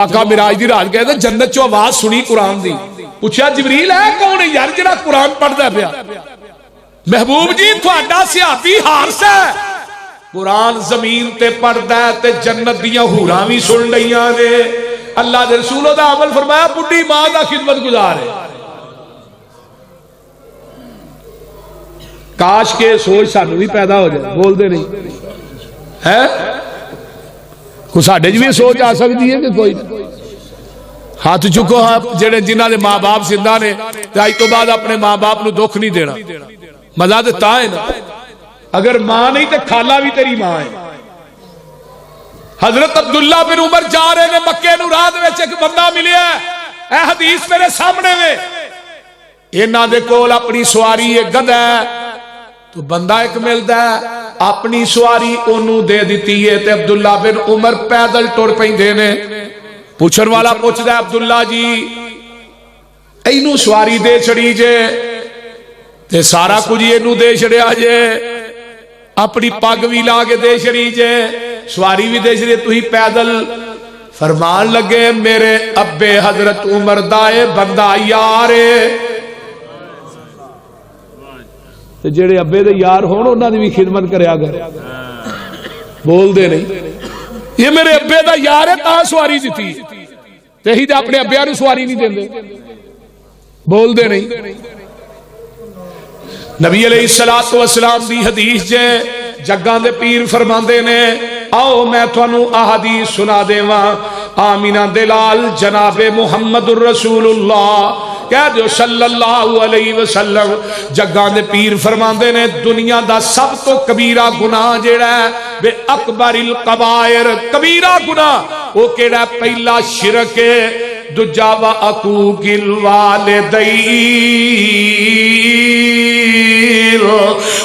آقا معراج دی رات گئے جنت چو آواز سنی قرآن دی پوچھا جبریل ہے کون ہے یار جڑا قرآن پڑھدا پیا محبوب جی تھوڑا صحابی حارث ہے قرآن زمین تے پڑھدا ہے تے جنت دیاں حوراں وی سن لئیاں نے اللہ دے رسول دا عمل فرمایا بڈھی ماں دا خدمت گزار ہے کاش کے سوچ سانو بھی پیدا ہو جائے بول دے نہیں ہے کوئی ساڈے بھی سوچ آ سکتی ہے کہ کوئی ہاتھ چکو جڑے جنہاں دے ماں باپ زندہ نے اج تو بعد اپنے ماں باپ نو دکھ نہیں دینا مزہ تے تا ہے نا اگر ماں نہیں تے خالہ بھی تیری ماں ہے حضرت عبداللہ بن عمر جا رہے نے مکے نو راہ دے وچ ایک بندہ ملیا ہے اے حدیث میرے سامنے میں انہاں دے کول اپنی سواری ایک گدھا ہے تو بندہ ایک ملدا ہے اپنی سواری اونوں دے دیتی ہے تے عبداللہ بن عمر پیدل ٹر پیندے نے پوچھن والا پوچھدا ہے عبداللہ جی اینوں سواری دے چھڑی جے تے سارا کچھ اینوں دے چھڑیا جے اپنی پگ بھی لا کے دے چھڑی جے سواری بھی دے چھڑی تو ہی پیدل فرمان لگے میرے ابے حضرت عمر دائے بندہ یارے تے جڑے ابے دے یار ہون انہاں دی بھی خدمت کریا کر بول دے نہیں یہ میرے ابے دا یار ہے تا سواری دیتی تے ہی تے اپنے ابے نوں سواری نہیں دیندے بول دے نہیں نبی علیہ الصلوۃ والسلام دی حدیث جے جگاں دے پیر فرماندے نے آؤ میں تھانوں احادیث سنا دیواں آمینہ دلال جناب محمد الرسول اللہ کہہ دیو صلی اللہ علیہ وسلم جگاں دے پیر فرماندے نے دنیا دا سب تو کبیرہ گناہ جیڑا ہے بے اکبر القبائر کبیرہ گناہ وہ کیڑا پہلا شرک ہے دجا و عقوق الوالدین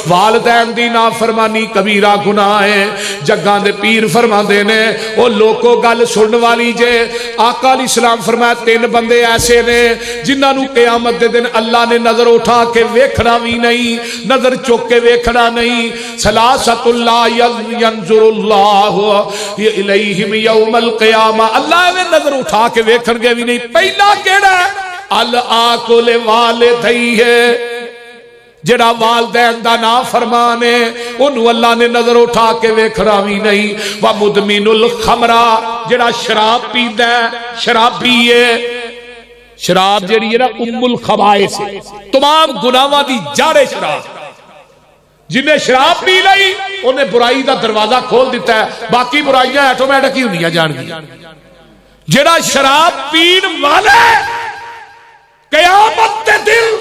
والدین دی نافرمانی کبیرہ گناہ ہے جگاں دے پیر فرماندے نے او لوکو گل سنن والی جے آقا علیہ السلام فرمایا تین بندے ایسے نے جنہاں نو قیامت دے دن اللہ نے نظر اٹھا کے ویکھنا بھی نہیں نظر چوک کے ویکھنا نہیں ثلاثۃ اللہ ینظر اللہ الیہم یوم القیامہ اللہ نے نظر اٹھا کے ویکھن گے بھی نہیں پہلا کیڑا ہے العاقل والدی ہے جڑا والدین دا نا فرمانے انہوں اللہ نے نظر اٹھا کے ویکھنا بھی نہیں ومدمن الخمرہ جڑا شراب پیندا ہے شراب پیے شراب جڑی ہے نا ام الخبائث ہے تمام گناہاں دی جڑ شراب جنہیں شراب پی لئی انہیں برائی دا دروازہ کھول دیتا ہے باقی برائیاں آٹومیٹک ہی ہونیاں جان گی جڑا شراب پین والا قیامت تے دل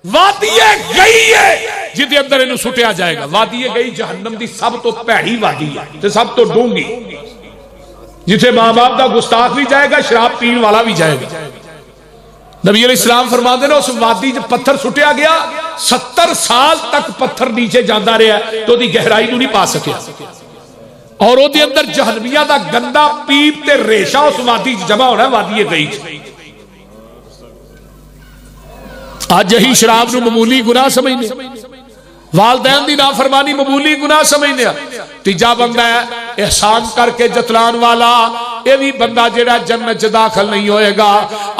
وادی گئی ہے جدے اندر انہوں سٹیا جائے گا وادی گئی جہنم دی سب تو پیڑی وادی ہے تے سب تو ڈونگی جتھے ماں باپ دا گستاخ بھی جائے گا شراب پین والا بھی جائے گا نبی علیہ السلام فرما دے نا اس وادی جب پتھر سٹیا گیا 70 سال تک پتھر نیچے جاندہ رہا تو دی گہرائی نو نہیں پا سکیا اور وہ دے اندر جہنمیہ دا گندہ پیپ تے ریشہ اس وادی جمع ہونا ہے وادی گئی آج یہی شراب نو معمولی گناہ سمجھنے والدین دی نافرمانی معمولی گناہ سمجھنے تیجا بندہ ہے احسان کر کے جتلان والا یہ بھی بندہ جڑا جنت داخل نہیں ہوئے گا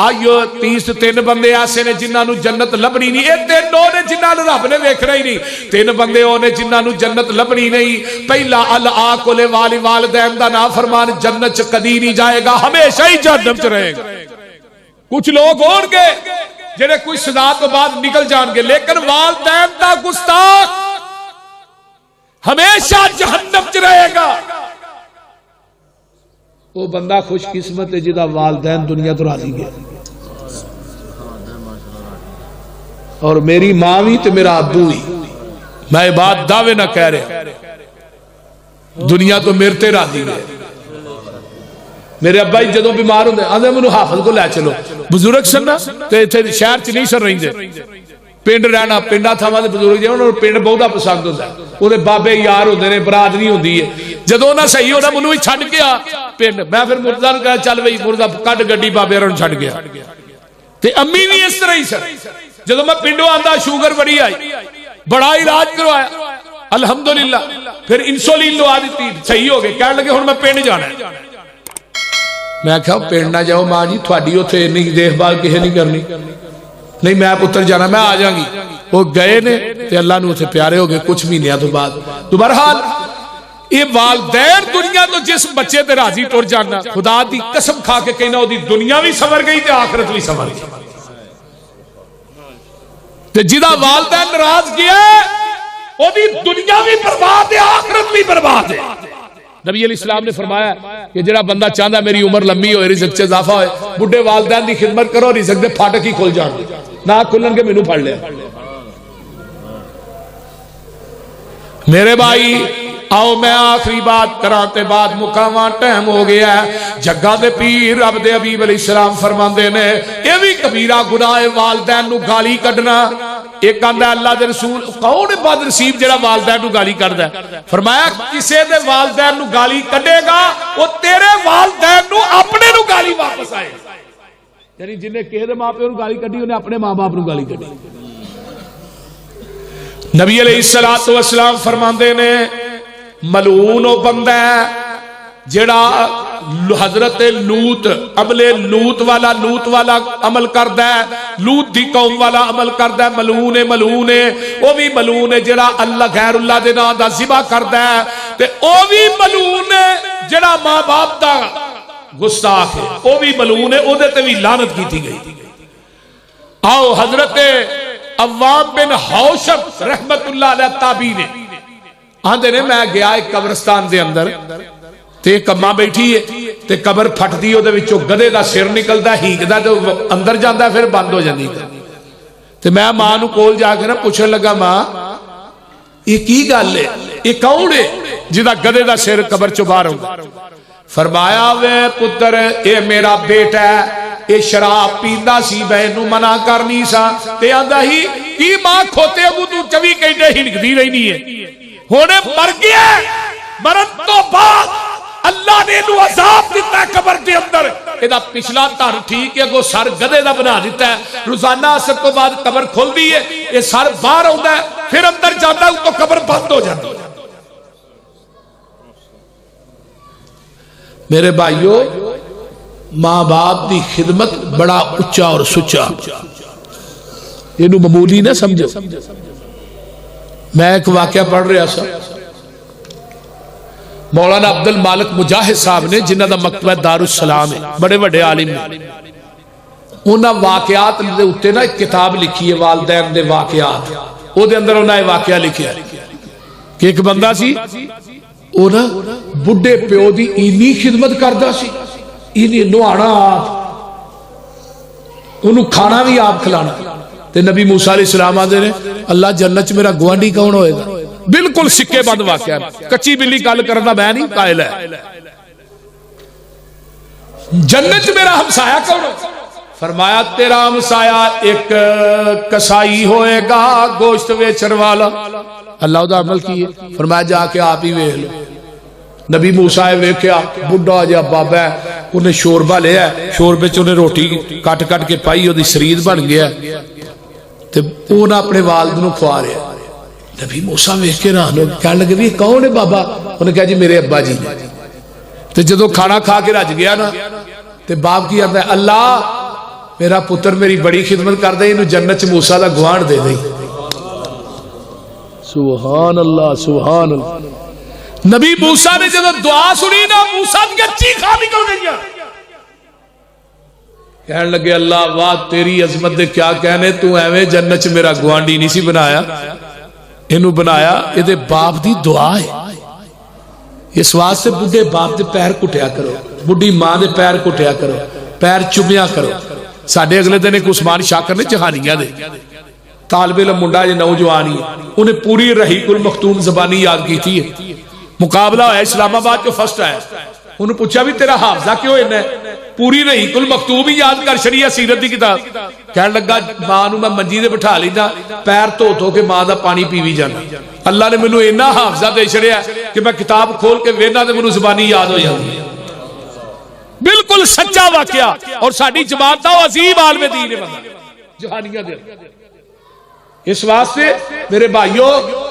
آئیو 33 بندے ایسے نے جنہاں نو جنت لبنی نہیں اے تینوں نے جنہاں نو رب نے ویکھنا ہی نہیں 3 بندے ہونے جنہاں نو جنت لبنی نہیں پہلا العاقل والدین دا نافرمان جنت کدی نہیں جائے گا ہمیشہ ہی جہنم چ رہے گا کچھ لوگ ہون گے جنہیں کوئی سزا تو بعد نکل جان گے لیکن والدین دا گستاخ ہمیشہ جہنم چ رہے گا وہ بندہ خوش قسمت ہے جدا والدین دنیا تو راضی گیا اور میری ماں بھی تو میرا ابو ہی میں بات دعوے نہ کہہ رہے دنیا تو میرے تے راضی گئے میرے ابا ہی جدوں بیمار ہوندے آندے مینوں حافظ کو لے چلو بزرگ سن تے ایتھے شہر چ نہیں سن رہندے پنڈ رہنا پنڈا تھاواں دے بزرگ جے انہاں نوں پنڈ بہت پسند ہوندا ہے اودے بابے یار ہوندے نے برادری ہوندی ہے جدوں نہ صحیح ہونا مینوں ہی چھڈ گیا پنڈ میں پھر مردہ نوں کہا چل بھئی مردہ کڈ گڈی بابے رن چھڈ گیا تے امی بھی اس طرح ہی سن جدوں میں پنڈوں آندا شوگر بڑی آئی بڑا علاج کروایا الحمدللہ پھر انسولین لوا دیتی صحیح ہو گئے کہنے لگے ہن میں پنڈ جانا ہے میں کہا پنڈ نہ جاؤ ماں جی تھوڑی اتنے اینی دیکھ بھال کسی نہیں کرنی نہیں میں پتر جانا میں آ جاؤں گی وہ گئے نے تے اللہ نے اتنے پیارے ہو گئے کچھ مہینوں تو بعد تو بہرحال یہ والدین دنیا تو جس بچے تے راضی ٹر جانا خدا دی قسم کھا کے کہنا وہ دنیا بھی سنور گئی تے آخرت بھی سنور گئی تے جدا والدین ناراض کیا وہ دنیا بھی برباد ہے آخرت بھی برباد ہے نبی علیہ السلام نے فرمایا کہ جڑا بندہ چاہتا میری عمر لمبی ہوئے رزق سے اضافہ ہوئے بڑھے والدین دی خدمت کرو رزق دے پھاٹک ہی کھل جان دے نہ کھلن کے مینوں پڑھ لیا میرے بھائی آؤ میں آخری بات کراتے بعد مقامہ ٹائم ہو گیا ہے جگہ دے پیر عبد حبیب علیہ السلام فرماندے نے یہ بھی کبیرہ گناہ والدین نو گالی کڈنا ایک آندہ اللہ دے رسول کون ہے بد نصیب جڑا والدین نو گالی کردا ہے فرمایا کسے دے والدین نو گالی کڈے گا وہ تیرے والدین نو اپنے نو گالی واپس آئے یعنی جن نے کہے دے ماں پیو نو گالی کڈی انہیں اپنے ماں باپ نو گالی کڈی نبی علیہ السلام فرماندے نے ملعون و بندہ ہے جڑا حضرت لوط عمل لوط والا عمل کردا ہے لوط دی قوم والا عمل کردا ہے ملعون ہے وہ بھی ملعون ہے جڑا اللہ غیر اللہ دے نام دا ذبح کردا ہے تے او بھی ملعون ہے جڑا ماں باپ دا گستاخ ہے وہ بھی ملعون ہے او دے تے بھی لعنت کیتی گئی آؤ حضرت عوام بن حوشب رحمت اللہ علیہ تابعی نے آندے نے میں گیا ایک قبرستان دے اندر تے کما بیٹھی ہے تے قبر پھٹ دی او دے وچوں گدھے دا سر نکلدا ہیکدا تے اندر جاندا پھر بند ہو جاندی تے میں ماں نو کول جا کے نا پوچھن لگا ماں یہ کی گل ہے یہ کون ہے جدا گدھے دا سر قبر چوں باہر ہوندا فرمایا وے پتر اے میرا بیٹا ہے اے شراب پیندا سی میں نو منع کرنی سا تے آندا ہی کی ماں کھوتے ابو تو 24 گھنٹے ہنکدی رہنی ہے ہونے مر گیا مرن تو بعد اللہ نے انہوں عذاب دیتا ہے قبر کے اندر ایدہ پچھلا تار ٹھیک ہے وہ سر گدے دا بنا دیتا ہے روزانہ اثر کو بعد قبر کھول دی ہے یہ سر باہر ہوتا ہے پھر اندر جاتا ہے تو قبر بند ہو جاتا ہے میرے بھائیو ماں باپ دی خدمت بڑا اچھا اور سچا یہ نو معمولی نہ سمجھو میں ایک واقعہ پڑھ رہا سا مولانا عبد المالک مجاہد صاحب نے جنہ دا مکتبہ دار السلام ہے بڑے بڑے عالم نے انہاں واقعات دے اتے نا ایک کتاب لکھی ہے والدین دے واقعات او دے اندر انہاں واقعہ لکھیا کہ ایک بندہ سی او نا بڈھے پیو دی اینی خدمت کردا سی اینی نوہانا آپ انہوں کھانا بھی آپ کھلانا تے نبی موسیٰ علیہ السلام آدھے نے اللہ جنت میرا گوانڈی کون ہوئے گا بالکل سکے بند واقعہ کچی بلی کال کرنا میں نہیں قائل ہے جنت میرا ہمسایہ کون ہوئے فرمایا تیرا ہمسایہ ایک کسائی ہوئے گا گوشت ویچر والا اللہ دا عمل کیے فرمایا جا کے آپ ہی ویکھ لو نبی موسیٰ ویکھیا بڈھا جا بابا ہے انہیں شوربہ لیا ہے شوربے چ انہیں روٹی کٹ کٹ کے پائی وہ شرید بن گیا تے انہیں اپنے والد نو کھوا رہا نبی موسیٰ ویکھ کے رہن لوگ کہنے لگے بھی کون ہے بابا انہیں کہا جی میرے ابا جی تے جدو کھانا کھا کے رج گیا نا تے باپ کی آتا ہے اللہ میرا پتر میری بڑی خدمت کر دے انہوں جنت چ موسیٰ دا گوانڈ دے دے سبحان اللہ سبحان اللہ نبی موسیٰ نے جب دعا سنی نا موسیٰ کی چیخا نکل گئی کہنے لگے اللہ واہ تیری عظمت دے کیا کہنے تو ایویں جنت میرا گوانڈی نہیں سی بنایا انہوں بنایا یہ دے باپ دی دعا ہے اس واسطے بڑھے باپ دے پیر کٹیا کرو بڑھی ماں دے پیر کٹیا کرو پیر چمیا کرو ساڑھے اگلے دن ایک عثمان شاکر نے چہانیاں دے طالب علم منڈا یہ نوجوانی انہیں پوری رحیق المختوم زبانی یاد کی تھی مقابلہ ہے اسلام آباد جو فرسٹ آیا انہوں پوچھا بھی تیرا حافظہ کیوں ہے پوری رحیق المختوم ہی یاد کر شریعہ سیرت دی کتاب کہنے لگا ماں نو میں منجی دے بٹھا لینا پیر دھو کے ماں دا پانی پیوی جانا اللہ نے مینوں اتنا حافظہ دے چھڑیا کہ میں کتاب کھول کے وینا تے مینوں زبانی یاد ہو جاتی بالکل سچا واقعہ اور ساڈی جماعت دا عظیم عالم دین ہے بندہ جہانیاں دے اس واسطے میرے بھائیو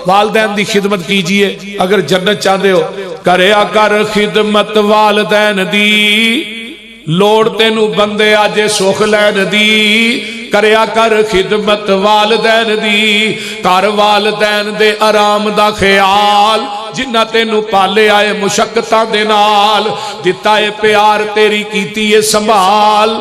والدین دی خدمت کیجئے اگر جنت چاہتے ہو کریا کر خدمت والدین دی ਲੋੜ ਤੈਨੂੰ ਬੰਦਿਆ ਜੇ ਸੁਖ ਲੈਣ ਦੀ ਕਰਿਆ ਕਰ ਖਿਦਮਤ ਵਾਲਦੈਨ ਦੀ ਕਰ ਵਾਲਦੈਨ ਦੇ ਆਰਾਮ ਦਾ ਖਿਆਲ ਜਿਨ੍ਹਾਂ ਤੈਨੂੰ ਪਾਲਿਆ ਏ ਮੁਸ਼ੱਕਤਾਂ ਦੇ ਨਾਲ ਦਿੱਤਾ ਏ ਪਿਆਰ ਤੇਰੀ ਕੀਤੀ ਏ ਸੰਭਾਲ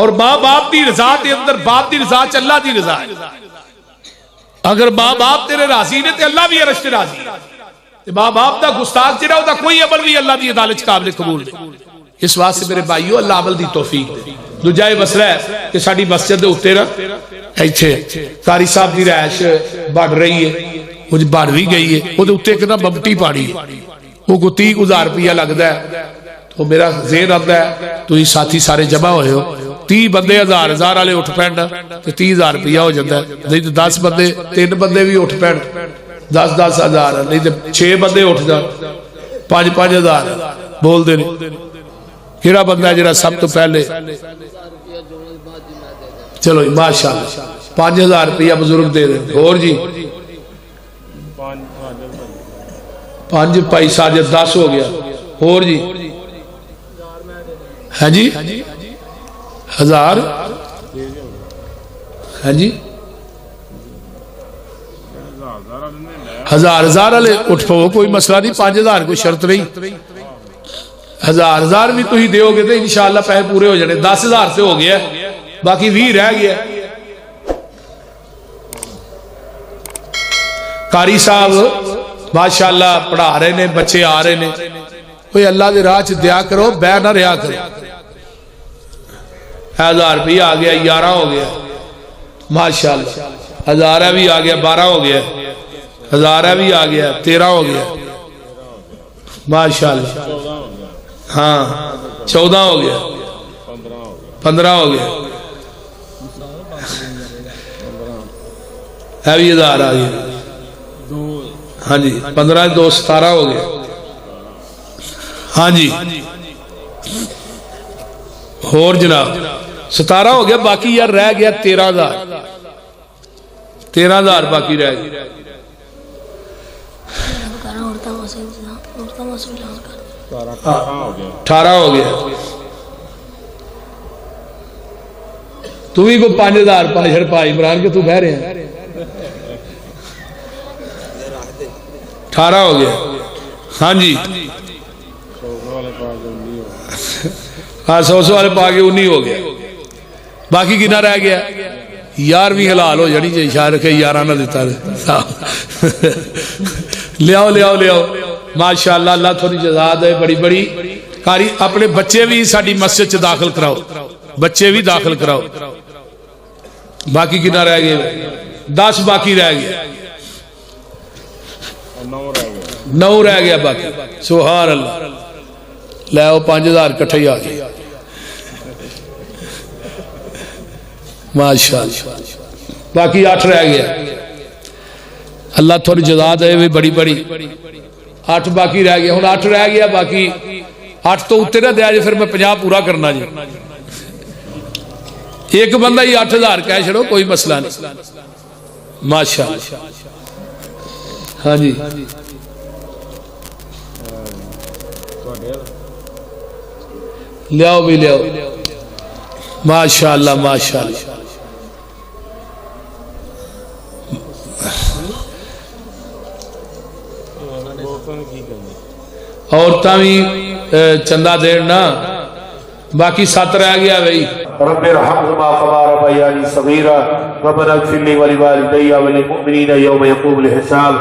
اور ماں باپ دی رضا دے اندر باپ دی رضا چ اللہ دی رضا ہے. اگر ماں باپ تیرے راضی نے تے اللہ بھی عرش تے راضی ہے. تے ماں باپ دا گستاخ جڑا دا کوئی عمل بھی اللہ دی عدالت قابل قبول نہیں. اس واسطے میرے بھائیو اللہ عمل دی توفیق دے. دوجا یہ مسئلہ ہے کہ ساڈی مسجد دے اوتے نا ایتھے قاری صاحب دی رہائش بڑھ رہی ہے, وہ بڑھ بھی گئی ہے, وہ اوتے ایک نا بمٹی پاڑی ہے, وہ کو 30,000 روپیہ لگدا ہے. تو میرا ذہن آتا ہے تو یہ ساتھی سارے جمع ہوئے ہو, 30 بندے 1000 والے اٹھ پین تو 30,000 روپیہ ہو جاتا ہے. نہیں تو 10 بندے 3 بندے بھی اٹھ پین 10,000, نہیں تو 6 بندے اٹھ جان 5,000 بول دے. کیڑا بندہ ہے جڑا سب تو پہلے, چلو ماشاءاللہ 5,000 روپیہ بزرگ دے دیں. اور جی 5 پائی ساجد 10 ہو گیا. اور جی ہاں جی 1000 ہاں جی 1000 والے اٹھ پو, کوئی مسئلہ نہیں. 5,000 کوئی شرط نہیں. 1000 بھی تھی دیو گے تو انشاءاللہ پیسے پورے ہو جانے. 10,000 سے ہو گیا, باقی 20 رہ گیا. قاری صاحب ماشاءاللہ پڑھا رہے نے, بچے آ رہے نے. کوئی اللہ دے راہ چ دیا کرو, بے نہ رہا کرو. 1000 روپیہ آ گیا, 11 ہو گیا ماشاءاللہ. 1000 بھی آ گیا, 12 ہو گیا. 1000 بھی آ گیا, 13 ہو گیا ماشاءاللہ. ہاں 14 ہو گیا, 15 ہو گیا. ہے بھی 1000 آ گیا. ہاں جی 15 2 17 ہو گیا. ہاں جی اور جناب 17 ہو گیا. باقی یار رہ گیا 13,000. 13,000 باقی رہ گیا. 18 ہو گیا. تو بھی کو 5,000 پاشر پائی عمران کے تو بہ رہے ہیں. 18 ہو گیا. ہاں جی ہاں 100 والے پا کے 19 ہو گیا. باقی کنا رہ گیا؟ 11ویں حلال ہو جانی چاہیے. شاید رکھے 11 نہ دیتا لیاؤ لیاؤ لیاؤ ماشاءاللہ. اللہ تھوڑی جزا دے بڑی بڑی. قاری اپنے بچے بھی ساڈی مسجد چ داخل کراؤ, بچے بھی داخل کراؤ. باقی کنا رہ گئے؟ 10 باقی رہ گیا. 9 رہ گیا باقی. سبحان اللہ. لے آؤ 5,000 کٹھے آ گئے ماشاءاللہ. باقی 8 رہ گیا. اللہ تھوڑی جزا دے بھی بڑی بڑی. 8 باقی رہ گیا. ہوں 8 رہ گیا. باقی 8 تو اتنے نہ دیا جی, پھر میں 50 پورا کرنا جی. ایک بندہ ہی 8,000 کہہ چھڑو, کوئی مسئلہ نہیں ماشاءاللہ. ہاں جی لیاؤ بھی لیاؤ ماشاءاللہ ماشاءاللہ. عورتاں بھی چندہ دین نا. باقی 7 رہ گیا بھائی. رب ارحمهما كما ربياني صغيرا ربنا اغفر لي ولوالدي وللمؤمنين يوم يقوم الحساب.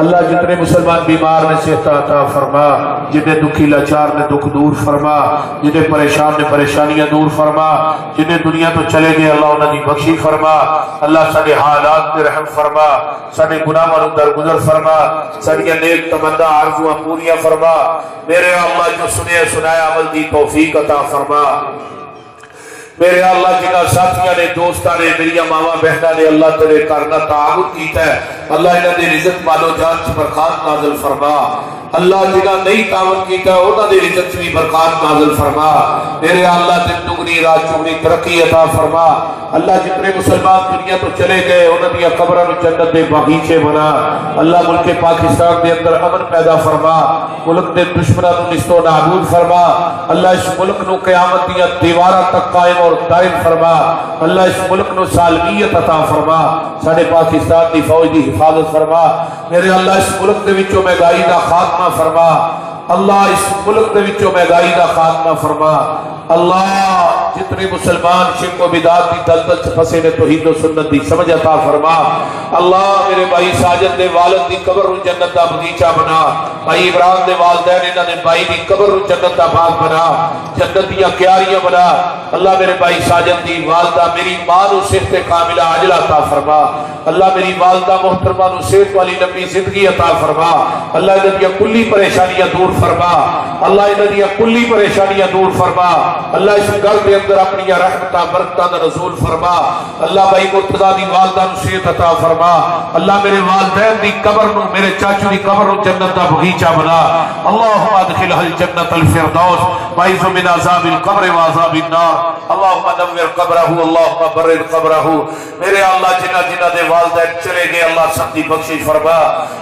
اللہ جتنے مسلمان بیمار نے صحت عطا فرما, جنہیں دکھی لاچار نے دکھ دور فرما, جنہیں پریشان نے پریشانیاں دور فرما, جنہیں دنیا تو چلے گئے اللہ انہاں دی بخشی فرما. اللہ سارے حالات پہ رحم فرما, سارے گناہاں نوں درگزر فرما, ساری نیک تمنا آرزویں پوریاں فرما. میرے اللہ جو سنے سنایا عمل دی توفیق عطا فرما. میرے اللہ جنہاں ساتھیاں نے, دوستاں نے, میری ماما بہناں نے اللہ تیرے کرنا تعاون کیتا ہے, اللہ انہاں دی رزق مال و جان سے برکات نازل فرما. اللہ جنہاں نہیں تعاون کیتا ہے انہاں دی رزق بھی برکات نازل فرما. میرے اللہ دن دگنی رات چگنی ترقی عطا فرما. اللہ جتنے مسلمان دنیا تو چلے گئے انہاں دی قبراں نوں جنت دے باغیچے بنا. اللہ ملک پاکستان دے اندر امن پیدا فرما, ملک دے دشمناں نوں نست و نابود فرما. اللہ اس ملک نوں قیامت دی دیواراں تک قائم اور دائم فرما. اللہ اس ملک نو سالمیت عطا فرما. ساڈے پاکستان دی فوج دی حفاظت فرما. میرے اللہ اس ملک دے وچوں مہنگائی دا خاتمہ فرما. اللہ اس ملک دے وچوں مہنگائی دا خاتمہ فرما. اللہ جتنے مسلمان شرک و بدعت دی دلدل سے پھنسے نے توحید و سنت دی سمجھ عطا فرما اللہ میرے بھائی ساجد دے والد دی قبر نو جنت دا بغیچہ بنا بھائی عمران دے والدین انہاں دے بھائی دی قبر نو جنت دا باغ بنا جنت دیاں کیاریاں بنا اللہ میرے بھائی ساجد دی والدہ میری ماں نو صحت کاملہ عاجلہ عطا فرما اللہ میری والدہ محترمہ نو صحت والی لمبی زندگی عطا فرما اللہ انہاں دیاں کلی پریشانیاں دور فرما اللہ انہاں دیاں کلی پریشانیاں دور فرما اللہ اس گھر دے اندر اپنی رحمتاں برکتاں دا نزول فرما اللہ بھائی مرتضیٰ دی والدہ نو صحت عطا فرما اللہ میرے والدین دی قبر نو میرے چاچو دی قبر نو جنت دا بغیچہ بنا اللہم ادخلہ الجنت الفردوس وعز من عذاب القبر وعذاب النار اللہم نور قبرہ اللہم برر قبرہ میرے اللہ جنہ جنہ دے والدین چلے گئے اللہ سختی بخشش فرما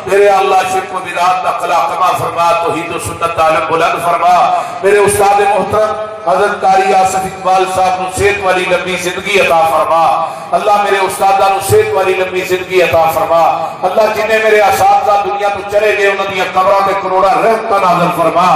میرے اللہ شرک و بدعات دا قلع کما فرما توحید و سنت عالم بلند فرما میرے استاد محترم حضرت قاری آصف اقبال صاحب نو صحت والی لمبی زندگی عطا فرما اللہ میرے استادہ نو صحت والی لمبی زندگی عطا فرما اللہ جنہیں میرے اساتذہ دنیا تو چلے گئے انہوں نے قبروں میں کروڑا رحمتہ نازل فرما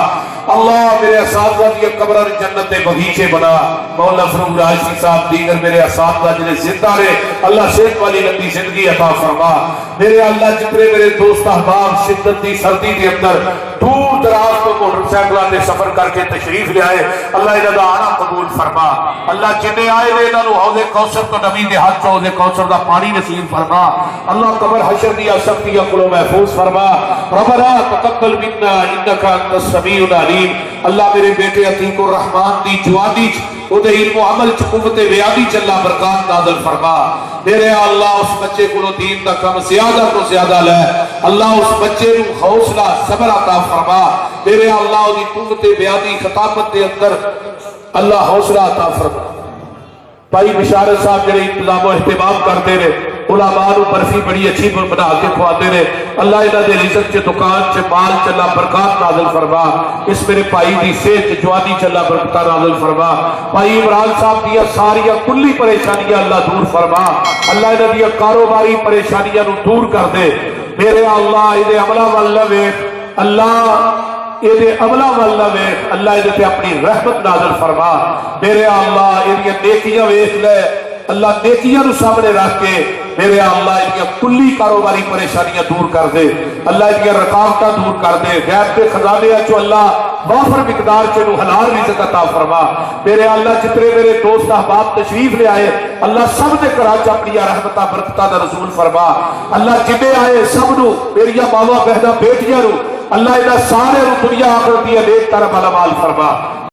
اللہ میرے اساتذہ کی قبروں جنت دے بغیچے بنا مولا فروغ راشدی صاحب دیگر میرے اساتذہ جنہیں زندہ رہے اللہ صحت والی لمبی زندگی عطا فرما میرے اللہ جتنے میرے دوست احباب شدت دی سردی کے اندر دور دراز کو موٹر سائیکلوں نے سفر کر کے تشریف لے آئے اللہ انہاں دا آنا قبول فرما اللہ جنہیں آئے نے انہاں نو حوض کوثر تو نبی دے ہاتھ حوض کوثر دا پانی نصیب فرما اللہ قبر حشر دیا سختیاں کو محفوظ فرما ربنا تقبل منا انک انت السمیع العلیم اللہ میرے بیٹے عتیق الرحمان دی جوانی او دے علم و عمل چ قوت بیانی چ اللہ برکات نازل فرما میرے اللہ اس بچے کو دین دا کم زیادہ تو زیادہ لے اللہ اس بچے نو حوصلہ صبر عطا فرما میرے اللہ دی قوت بیانی خطابت دے اندر اللہ حوصلہ عطا فرما بھائی بشارت صاحب جڑے انتظام و اہتمام کرتے رہے علماء نو برفی بڑی اچھی بنا کے کھواتے رہے اللہ انہاں دے رزق چ دکان چ مال چ اللہ برکات نازل فرما اس میرے بھائی دی صحت جوانی چ اللہ برکت نازل فرما بھائی عمران صاحب دی ساری کلی پریشانیاں اللہ دور فرما اللہ انہاں دی کاروباری پریشانیاں نو دور کر دے میرے اللہ دے عملہ ول ویکھ اللہ یہ عملہ والا ویکھ اللہ یہ تے اپنی رحمت نازل فرما میرے اللہ یہ نیکیاں ویکھ لے اللہ نیکیاں نو سامنے رکھ کے میرے اللہ یہ کلی کاروباری پریشانیاں دور کر دے اللہ یہ رکاوٹاں دور کر دے غیب کے خزانے چو اللہ وافر مقدار چ نو حلال رزق عطا فرما میرے اللہ جتنے میرے دوست احباب تشریف لے آئے اللہ سب دے گھراں چ اپنی رحمتاں برکتاں دا نزول فرما اللہ جنے آئے سب نو میری ماواں بہناں بیٹیاں نو اللہ انہاں سارے دنیا آخرت دی نیک طرح مال فرما